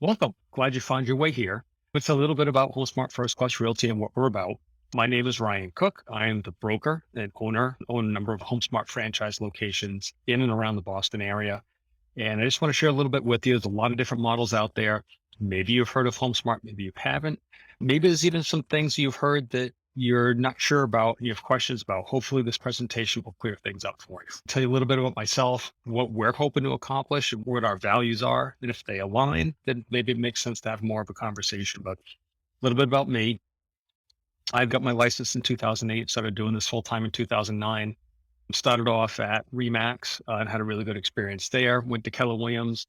Welcome. Glad you found your way here. It's a little bit about HomeSmart First Class Realty and what we're about. My name is Ryan Cook. I am the broker and own a number of HomeSmart franchise locations in and around the Boston area. And I just want to share a little bit with you. There's a lot of different models out there. Maybe you've heard of HomeSmart, maybe you haven't. Maybe there's even some things you've heard that you're not sure about, you have questions about. Hopefully, this presentation will clear things up for you. Tell you a little bit about myself, what we're hoping to accomplish, and what our values are. And if they align, then maybe it makes sense to have more of a conversation. But a little bit about me. I got my license in 2008, started doing this full time in 2009. Started off at Remax and had a really good experience there. Went to Keller Williams,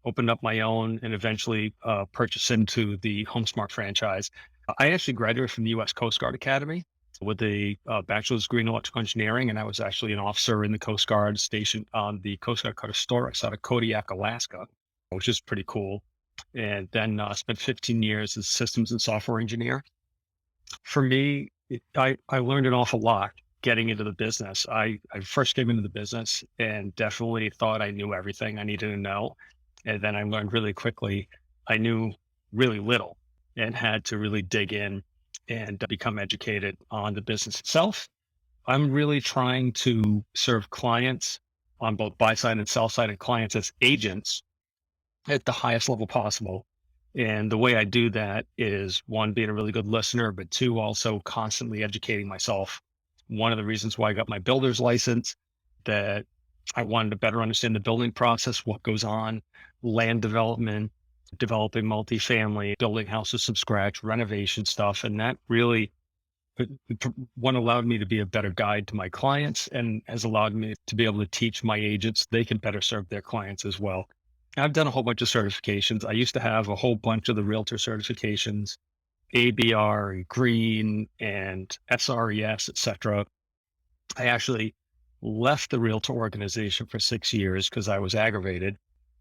opened up my own, and eventually purchased into the HomeSmart franchise. I actually graduated from the U.S. Coast Guard Academy with a bachelor's degree in electrical engineering, and I was actually an officer in the Coast Guard stationed on the Coast Guard Cutter Storks out of Kodiak, Alaska, which is pretty cool. And then spent 15 years as systems and software engineer. For me, I learned an awful lot getting into the business. I first came into the business and definitely thought I knew everything I needed to know. And then I learned really quickly I knew really little and had to really dig in and become educated on the business itself. I'm really trying to serve clients on both buy side and sell side and clients as agents at the highest level possible. And the way I do that is one, being a really good listener, but two, also constantly educating myself. One of the reasons why I got my builder's license, that I wanted to better understand the building process, what goes on, land development, developing multifamily, building houses from scratch, renovation stuff. And that really, one, allowed me to be a better guide to my clients and has allowed me to be able to teach my agents they can better serve their clients as well. I've done a whole bunch of certifications. I used to have a whole bunch of the realtor certifications, ABR, and Green, and SRES, et cetera. I actually left the realtor organization for 6 years because I was aggravated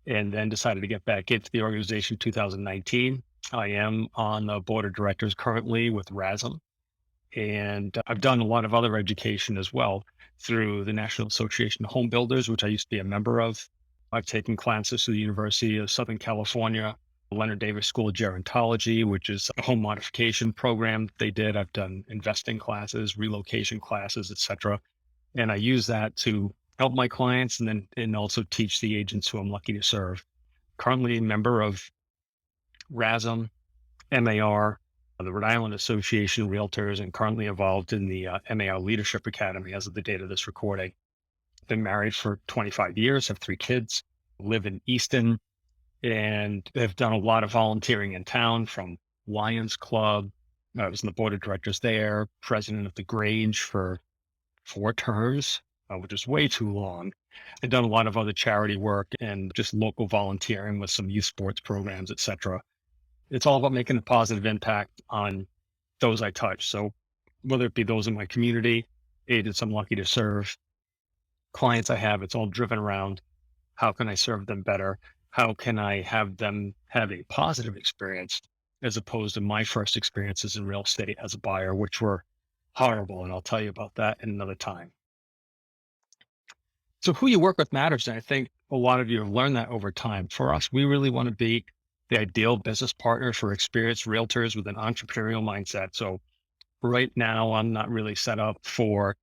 and then decided to get back into the organization in 2019. I am on the board of directors currently with RASM, and I've done a lot of other education as well through the National Association of Home Builders, which I used to be a member of. I've taken classes through the University of Southern California, Leonard Davis School of Gerontology, which is a home modification program they did. I've done investing classes, relocation classes, et cetera. And I use that to help my clients and also teach the agents who I'm lucky to serve. Currently a member of RASM, MAR, the Rhode Island Association of Realtors, and currently involved in the MAR Leadership Academy as of the date of this recording. Been married for 25 years, have 3 kids, live in Easton, and have done a lot of volunteering in town from Lions Club. I was on the board of directors there, president of the Grange for 4 terms, which is way too long. I've done a lot of other charity work and just local volunteering with some youth sports programs, et cetera. It's all about making a positive impact on those I touch. So whether it be those in my community, agents I'm lucky to serve, clients I have, it's all driven around how can I serve them better? How can I have them have a positive experience as opposed to my first experiences in real estate as a buyer, which were horrible. And I'll tell you about that in another time. So who you work with matters. And I think a lot of you have learned that over time. For us, we really want to be the ideal business partner for experienced realtors with an entrepreneurial mindset. So right now, I'm not really set up for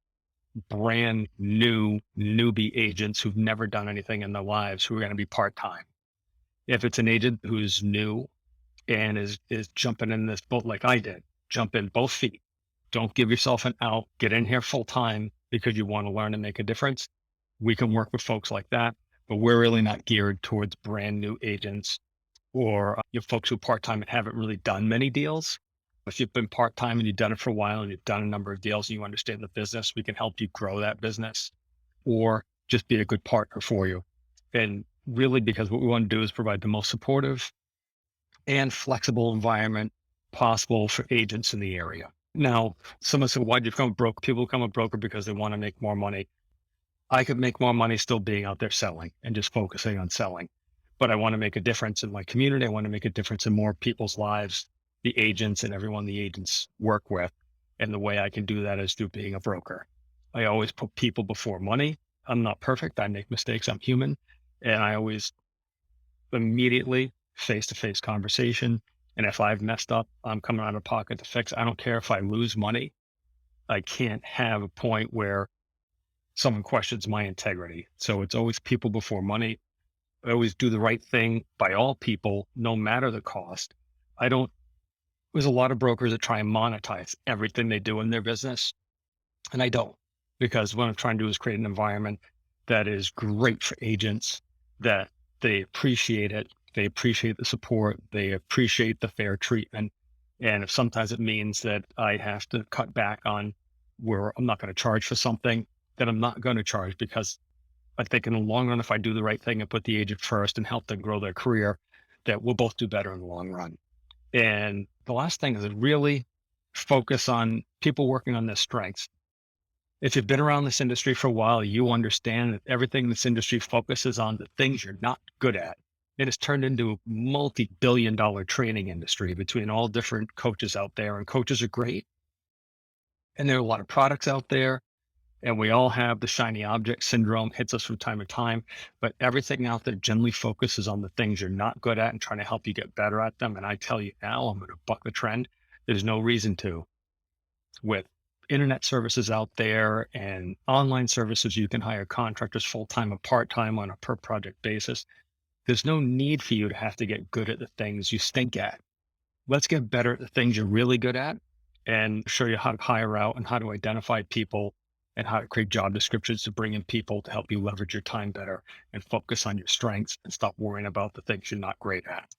brand new newbie agents who've never done anything in their lives who are going to be part-time. If it's an agent who's new and is jumping in this boat like I did, jump in both feet. Don't give yourself an out. Get in here full time because you want to learn and make a difference. We can work with folks like that, but we're really not geared towards brand new agents or folks who part-time and haven't really done many deals. If you've been part-time and you've done it for a while and you've done a number of deals and you understand the business, we can help you grow that business or just be a good partner for you. And really, because what we want to do is provide the most supportive and flexible environment possible for agents in the area. Now, someone said, why do you become a broker? People become a broker because they want to make more money. I could make more money still being out there selling and just focusing on selling. But I want to make a difference in my community. I want to make a difference in more people's lives, the agents and everyone the agents work with. And the way I can do that is through being a broker. I always put people before money. I'm not perfect. I make mistakes. I'm human. And I always immediately face-to-face conversation. And if I've messed up, I'm coming out of pocket to fix. I don't care if I lose money. I can't have a point where someone questions my integrity. So it's always people before money. I always do the right thing by all people, no matter the cost. I don't, there's a lot of brokers that try and monetize everything they do in their business. And I don't, because what I'm trying to do is create an environment that is great for agents, that they appreciate it. They appreciate the support. They appreciate the fair treatment. And if sometimes it means that I have to cut back on where I'm not going to charge for something, then I'm not going to charge, because I think in the long run, if I do the right thing and put the agent first and help them grow their career, that we'll both do better in the long run. And the last thing is really focus on people working on their strengths. If you've been around this industry for a while, you understand that everything in this industry focuses on the things you're not good at. It has turned into a multi-billion dollar training industry between all different coaches out there, and coaches are great. And there are a lot of products out there, and we all have the shiny object syndrome hits us from time to time, but everything out there generally focuses on the things you're not good at and trying to help you get better at them. And I tell you now, I'm going to buck the trend. There's no reason to. With internet services out there and online services, you can hire contractors full-time or part-time on a per project basis. There's no need for you to have to get good at the things you stink at. Let's get better at the things you're really good at and show you how to hire out and how to identify people and how to create job descriptions to bring in people to help you leverage your time better and focus on your strengths and stop worrying about the things you're not great at.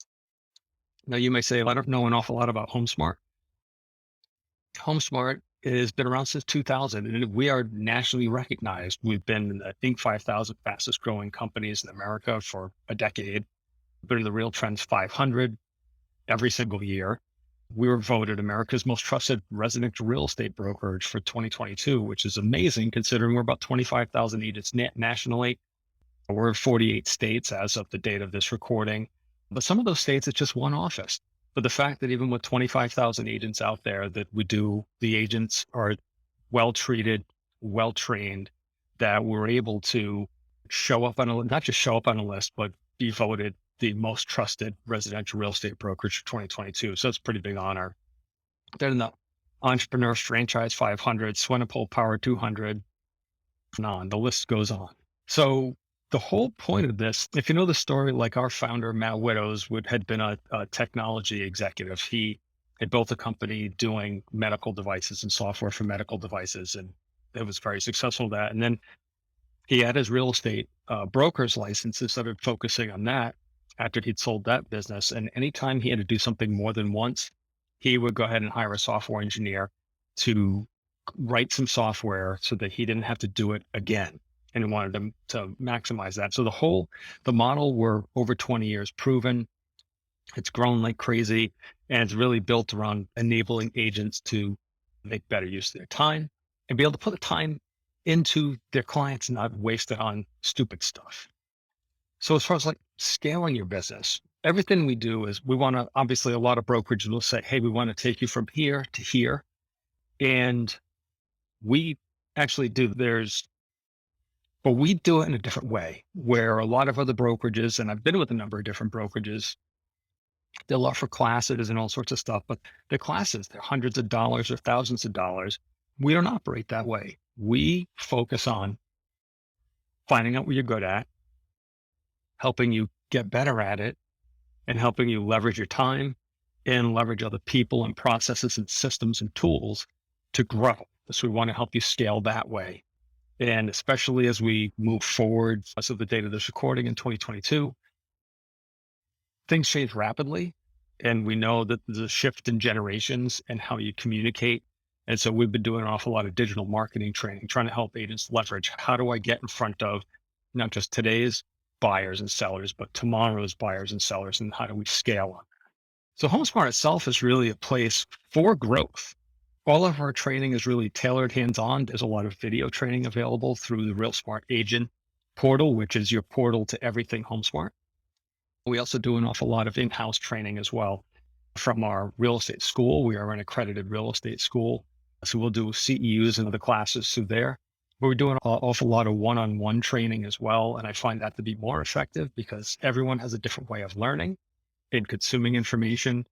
Now, you may say, I don't know an awful lot about HomeSmart. HomeSmart has been around since 2000, and we are nationally recognized. We've been in the Inc. 5000 fastest growing companies in America for a decade. We've been in the Real Trends 500 every single year. We were voted America's most trusted residential real estate brokerage for 2022, which is amazing considering we're about 25,000 agents nationally. We're in 48 states as of the date of this recording. But some of those states, it's just one office. But the fact that even with 25,000 agents out there that we do, the agents are well treated, well trained, that we're able to show up on not just show up on a list, but be voted the most trusted residential real estate brokerage for 2022. So it's a pretty big honor. Then in the Entrepreneur Franchise 500, Swinnipole Power 200, and on, the list goes on. So the whole point of this, if you know the story, like our founder, Matt Widows, had been a technology executive. He had built a company doing medical devices and software for medical devices, and it was very successful at that. And then he had his real estate broker's license and started focusing on that after he'd sold that business. And anytime he had to do something more than once, he would go ahead and hire a software engineer to write some software so that he didn't have to do it again. And he wanted them to maximize that. So the model were over 20 years proven. It's grown like crazy, and it's really built around enabling agents to make better use of their time and be able to put the time into their clients and not waste it on stupid stuff. So as far as like scaling your business, everything we do is we want to, obviously a lot of brokerages will say, hey, we want to take you from here to here. And we actually do, but we do it in a different way, where a lot of other brokerages, and I've been with a number of different brokerages, they'll offer classes and all sorts of stuff, but the classes, they're hundreds of dollars or thousands of dollars. We don't operate that way. We focus on finding out what you're good at, helping you get better at it, and helping you leverage your time and leverage other people and processes and systems and tools to grow. So we want to help you scale that way. And especially as we move forward, as of the date of this recording in 2022, things change rapidly. And we know that there's a shift in generations and how you communicate. And so we've been doing an awful lot of digital marketing training, trying to help agents leverage, how do I get in front of not just today's buyers and sellers, but tomorrow's buyers and sellers, and how do we scale on that? So HomeSmart itself is really a place for growth. All of our training is really tailored hands-on. There's a lot of video training available through the Real Smart Agent portal, which is your portal to everything HomeSmart. We also do an awful lot of in-house training as well from our real estate school. We are an accredited real estate school. So we'll do CEUs and other classes through there. But we're doing an awful lot of one-on-one training as well. And I find that to be more effective because everyone has a different way of learning. in consuming information,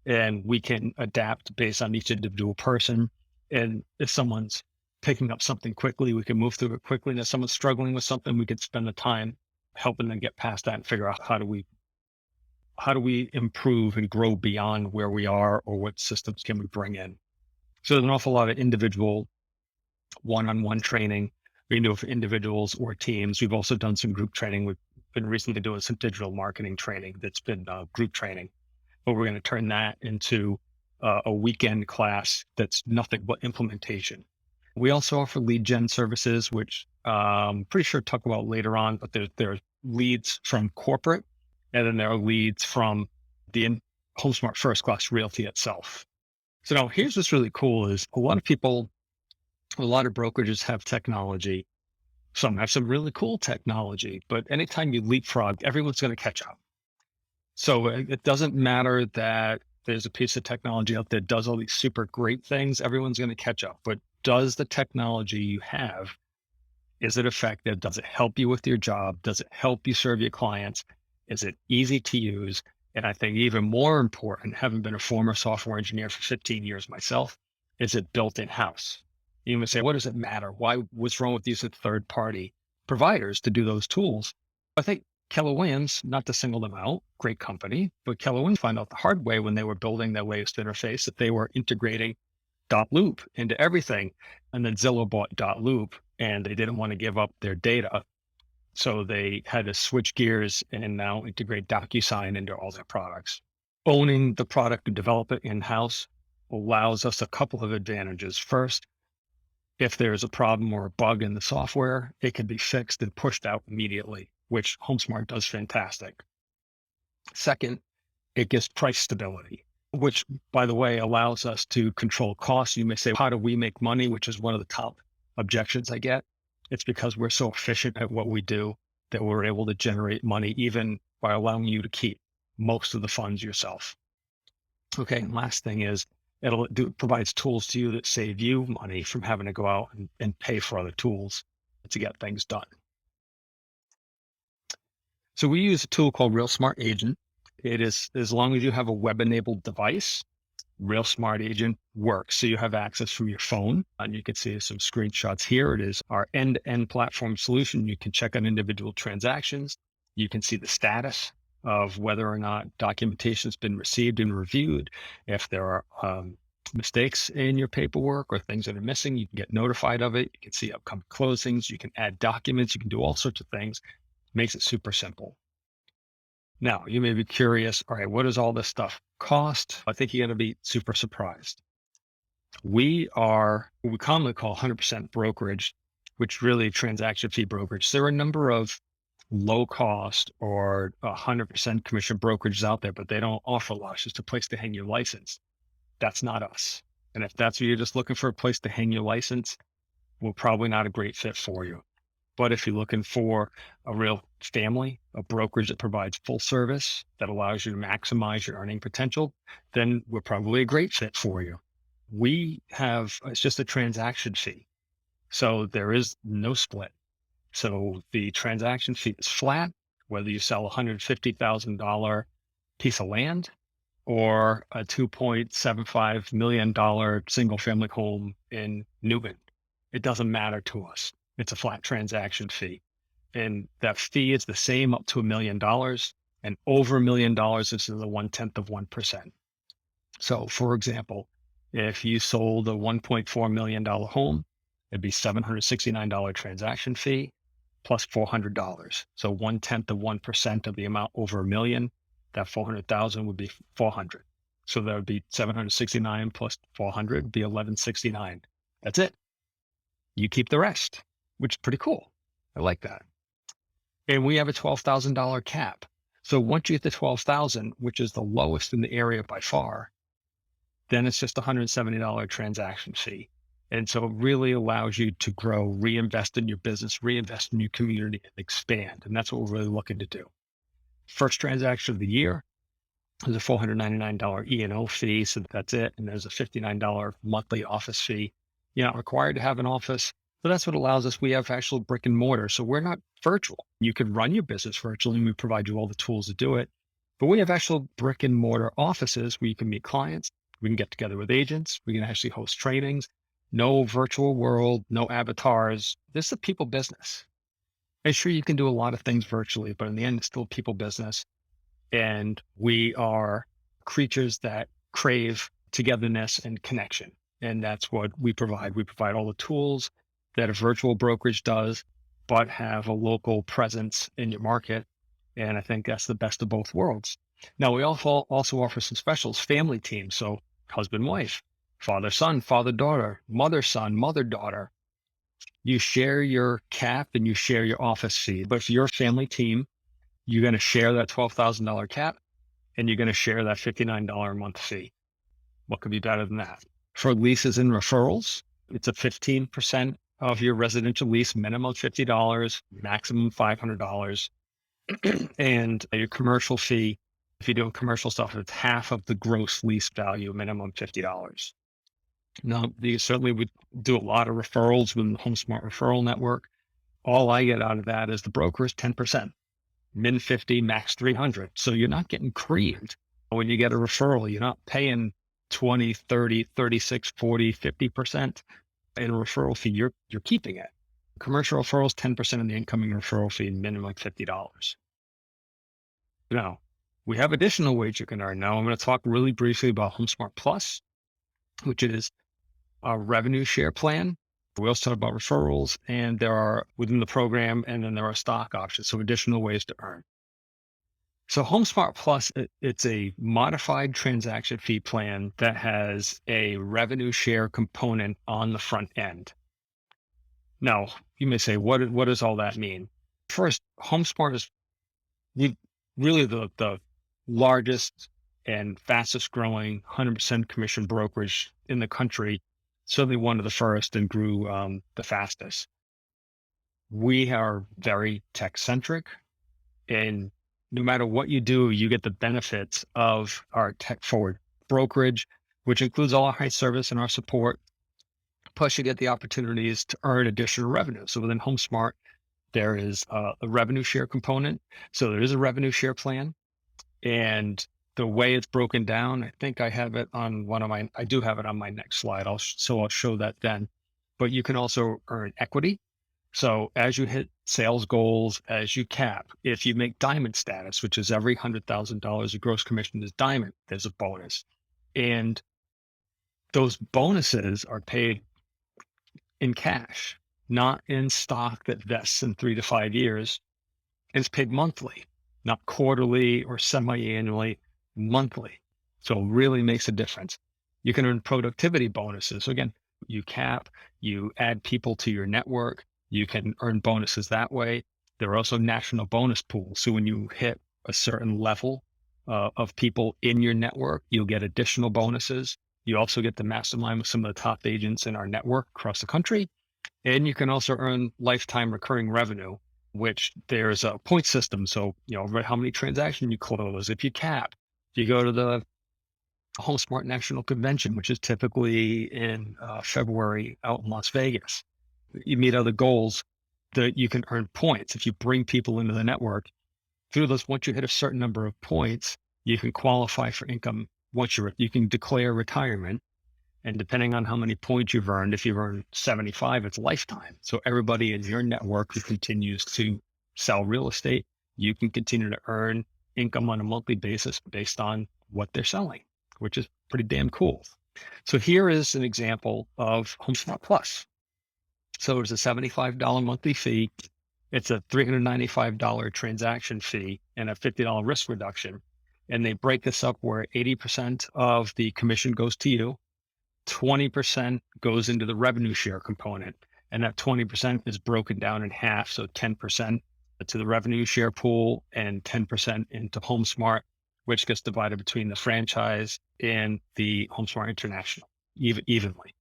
and we can adapt based on each individual person. And if someone's picking up something quickly, we can move through it quickly. And if someone's struggling with something, we could spend the time helping them get past that and figure out how do we improve and grow beyond where we are, or what systems can we bring in. So there's an awful lot of individual one-on-one training we can do for individuals or teams. We've also done some group training. We've been recently doing some digital marketing training that's been group training, but we're going to turn that into a weekend class that's nothing but implementation. We also offer lead gen services, which I'm pretty sure talk about later on, but there are leads from corporate, and then there are leads from the HomeSmart First Class Realty itself. So now here's what's really cool is a lot of brokerages have technology. Some have some really cool technology, but anytime you leapfrog, everyone's going to catch up. So it doesn't matter that there's a piece of technology out there that does all these super great things. Everyone's going to catch up. But does the technology you have, is it effective? Does it help you with your job? Does it help you serve your clients? Is it easy to use? And I think even more important, having been a former software engineer for 15 years myself, is it built in-house? You may say, what does it matter? What's wrong with using third-party providers to do those tools? I think Keller Williams, not to single them out, great company, but Keller Williams found out the hard way when they were building their latest interface that they were integrating .loop into everything. And then Zillow bought .loop, and they didn't want to give up their data. So they had to switch gears and now integrate DocuSign into all their products. Owning the product and develop it in-house allows us a couple of advantages. First, if there's a problem or a bug in the software, it can be fixed and pushed out immediately, which HomeSmart does fantastic. Second, it gives price stability, which, by the way, allows us to control costs. You may say, how do we make money? Which is one of the top objections I get. It's because we're so efficient at what we do that we're able to generate money, even by allowing you to keep most of the funds yourself. Okay, and last thing is provides tools to you that save you money from having to go out and pay for other tools to get things done. So we use a tool called Real Smart Agent. It is, as long as you have a web-enabled device, Real Smart Agent works. So you have access from your phone, and you can see some screenshots here. It is our end-to-end platform solution. You can check on individual transactions. You can see the status of whether or not documentation has been received and reviewed. If there are mistakes in your paperwork or things that are missing, you can get notified of it. You can see upcoming closings. You can add documents. You can do all sorts of things. Makes it super simple. Now, you may be curious, all right, what does all this stuff cost? I think you're going to be super surprised. We are what we commonly call 100% brokerage, which really transaction fee brokerage. There are a number of low cost or 100% commission brokerages out there, but they don't offer a lot. It's just a place to hang your license. That's not us. And if that's what you're just looking for, a place to hang your license, we're probably not a great fit for you. But if you're looking for a real family, a brokerage that provides full service, that allows you to maximize your earning potential, then we're probably a great fit for you. It's just a transaction fee. So there is no split. So the transaction fee is flat, whether you sell a $150,000 piece of land or a $2.75 million single family home in Newton. It doesn't matter to us. It's a flat transaction fee. And that fee is the same up to $1 million, and over $1 million, this is the 0.1%. So for example, if you sold a $1.4 million home, it'd be $769 transaction fee plus $400. So 0.1% of the amount over $1 million, that 400,000 would be 400. So that would be 769 plus 400 would be 1169. That's it. You keep the rest, which is pretty cool. I like that. And we have a $12,000 cap. So once you hit the 12,000, which is the lowest in the area by far, then it's just a $170 transaction fee. And so it really allows you to grow, reinvest in your business, reinvest in your community, and expand. And that's what we're really looking to do. First transaction of the year is a $499 E&O fee. So that's it. And there's a $59 monthly office fee. You're not required to have an office. So that's what allows us. We have actual brick and mortar. So we're not virtual. You can run your business virtually, and we provide you all the tools to do it. But we have actual brick and mortar offices where you can meet clients. We can get together with agents. We can actually host trainings. No virtual world, no avatars. This is a people business. And sure, you can do a lot of things virtually, but in the end, it's still people business. And we are creatures that crave togetherness and connection. And that's what we provide. We provide all the tools that a virtual brokerage does, but have a local presence in your market. And I think that's the best of both worlds. Now, we also offer some specials, family teams. So husband, wife, father, son, father, daughter, mother, son, mother, daughter. You share your cap and you share your office fee. But if you're a family team, you're going to share that $12,000 cap and you're going to share that $59 a month fee. What could be better than that? For leases and referrals, it's a 15% of your residential lease, minimum $50, maximum $500. And your commercial fee, if you're doing commercial stuff, it's half of the gross lease value, minimum $50. Now, you certainly would do a lot of referrals with the HomeSmart referral network. All I get out of that is the broker is 10%, min 50, max 300. So you're not getting creamed. When you get a referral, you're not paying 20, 30, 36, 40, 50% in a referral fee. You're keeping it. Commercial referrals, 10% of the incoming referral fee, minimum $50. Now, we have additional ways you can earn. Now, I'm going to talk really briefly about HomeSmart Plus, which is a revenue share plan. We also talk about referrals, and there are within the program, and then there are stock options, so additional ways to earn. So HomeSmart Plus, it's a modified transaction fee plan that has a revenue share component on the front end. Now, you may say, what does all that mean? First, HomeSmart is really the largest and fastest growing 100% commission brokerage in the country, certainly one of the first and grew the fastest. We are very tech centric, and no matter what you do, you get the benefits of our tech forward brokerage, which includes all our high service and our support. Plus, you get the opportunities to earn additional revenue. So within HomeSmart, there is a revenue share component. So there is a revenue share plan. And the way it's broken down, I think I have it on I do have it on my next slide. I'll show that then. But you can also earn equity. So as you hit sales goals, as you cap, if you make diamond status, which is every $100,000 of gross commission is diamond, there's a bonus. And those bonuses are paid in cash, not in stock that vests in 3 to 5 years. It's paid monthly, not quarterly or semi-annually, monthly. So it really makes a difference. You can earn productivity bonuses. So again, you cap, you add people to your network, you can earn bonuses that way. There are also national bonus pools. So when you hit a certain level of people in your network, you'll get additional bonuses. You also get to mastermind with some of the top agents in our network across the country. And you can also earn lifetime recurring revenue, which there's a point system. So, how many transactions you close, if you cap, if you go to the HomeSmart National Convention, which is typically in February out in Las Vegas, you meet other goals that you can earn points. If you bring people into the network through those, once you hit a certain number of points, you can qualify for income. You can declare retirement. And depending on how many points you've earned, if you've earned 75, it's lifetime. So everybody in your network who continues to sell real estate, you can continue to earn income on a monthly basis based on what they're selling, which is pretty damn cool. So here is an example of HomeSmart Plus. So it's a $75 monthly fee. It's a $395 transaction fee and a $50 risk reduction. And they break this up where 80% of the commission goes to you, 20% goes into the revenue share component. And that 20% is broken down in half. So 10% to the revenue share pool and 10% into HomeSmart, which gets divided between the franchise and the HomeSmart International evenly.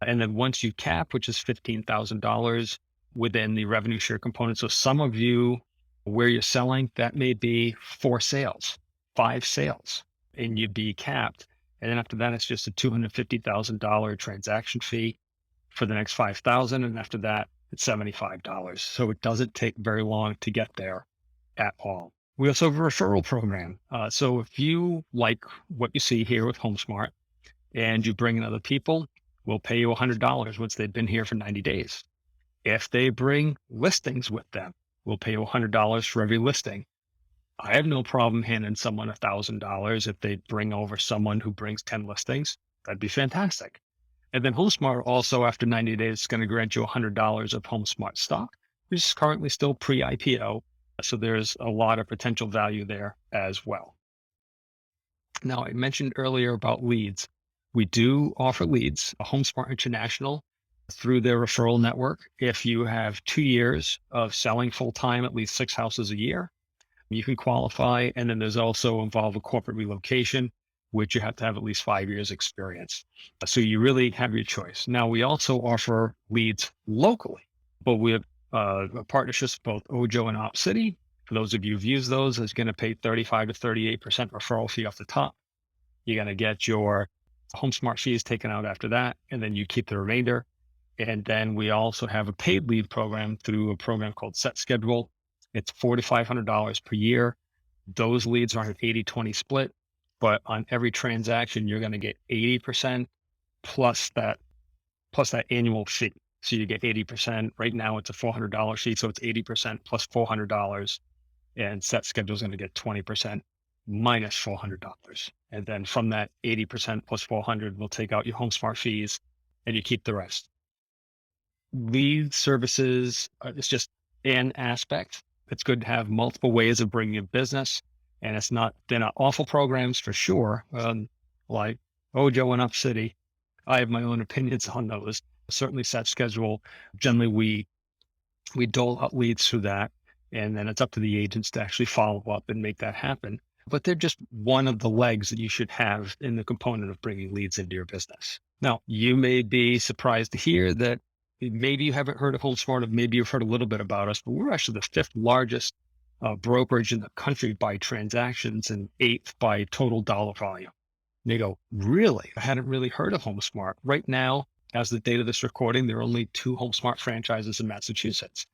And then once you cap, which is $15,000 within the revenue share component. So some of you, where you're selling, that may be 4 sales, 5 sales, and you'd be capped. And then after that, it's just a $250,000 transaction fee for the next 5,000. And after that, it's $75. So it doesn't take very long to get there at all. We also have a referral program. So if you like what you see here with HomeSmart and you bring in other people, we'll pay you $100 once they've been here for 90 days. If they bring listings with them, we'll pay you $100 for every listing. I have no problem handing someone $1,000 if they bring over someone who brings 10 listings. That'd be fantastic. And then HomeSmart also, after 90 days, is going to grant you $100 of HomeSmart stock, which is currently still pre-IPO. So there's a lot of potential value there as well. Now, I mentioned earlier about leads. We do offer leads, a HomeSmart International through their referral network. If you have 2 years of selling full time, at least 6 houses a year, you can qualify. And then there's also involved a corporate relocation, which you have to have at least 5 years experience. So you really have your choice. Now, we also offer leads locally, but we have partnerships with both Ojo and Op City. For those of you who've used those, it's going to pay 35 to 38% referral fee off the top. You're going to get your HomeSmart fees taken out after that, and then you keep the remainder. And then we also have a paid lead program through a program called Set Schedule. It's $4,500 per year. Those leads are an 80-20 split, but on every transaction, you're going to get 80% plus that annual fee. So you get 80%. Right now, it's a $400 fee, so it's 80% plus $400. And Set Schedule is going to get 20% minus $400. And then from that 80% plus 400, we'll take out your HomeSmart fees and you keep the rest. Lead services, it's just an aspect. It's good to have multiple ways of bringing in business. And they're not awful programs for sure. Like Ojo and Up City. I have my own opinions on those. Certainly Set Schedule. Generally, we dole out leads through that. And then it's up to the agents to actually follow up and make that happen. But they're just one of the legs that you should have in the component of bringing leads into your business. Now, you may be surprised to hear that maybe you haven't heard of HomeSmart, or maybe you've heard a little bit about us, but we're actually the fifth largest brokerage in the country by transactions and eighth by total dollar volume. And you go, really? I hadn't really heard of HomeSmart. Right now, as the date of this recording, there are only 2 HomeSmart franchises in Massachusetts.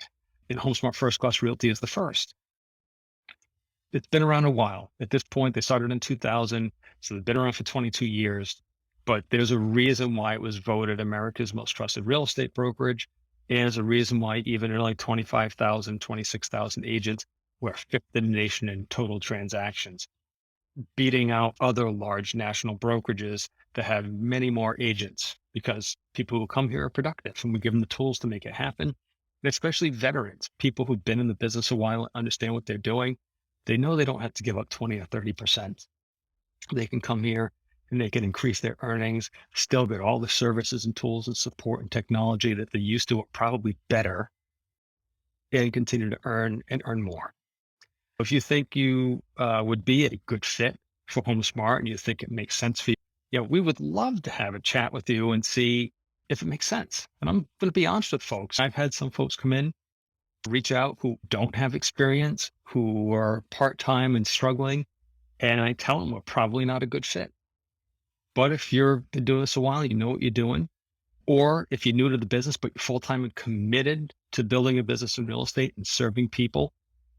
And HomeSmart First Class Realty is the first. It's been around a while. At this point, they started in 2000, so they've been around for 22 years. But there's a reason why it was voted America's most trusted real estate brokerage. And there's a reason why even in like 25,000, 26,000 agents, we're fifth in the nation in total transactions, beating out other large national brokerages that have many more agents because people who come here are productive and we give them the tools to make it happen. And especially veterans, people who've been in the business a while and understand what they're doing. They know they don't have to give up 20 or 30%. They can come here and they can increase their earnings, still get all the services and tools and support and technology that they used to, or probably better, and continue to earn more. If you think you would be a good fit for HomeSmart and you think it makes sense for you, we would love to have a chat with you and see if it makes sense. And I'm going to be honest with folks. I've had some folks come in, reach out who don't have experience, who are part-time and struggling. And I tell them we're probably not a good fit. But if you've been doing this a while, you know what you're doing. Or if you're new to the business, but you're full-time and committed to building a business in real estate and serving people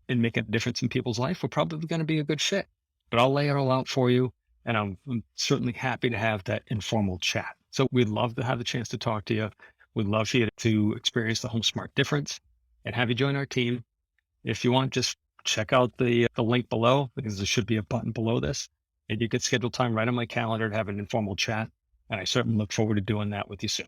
and making a difference in people's life, we're probably going to be a good fit. But I'll lay it all out for you. And I'm certainly happy to have that informal chat. So we'd love to have the chance to talk to you. We'd love for you to experience the HomeSmart difference and have you join our team. If you want, just check out the link below, because there should be a button below this, and you can schedule time right on my calendar to have an informal chat. And I certainly look forward to doing that with you soon.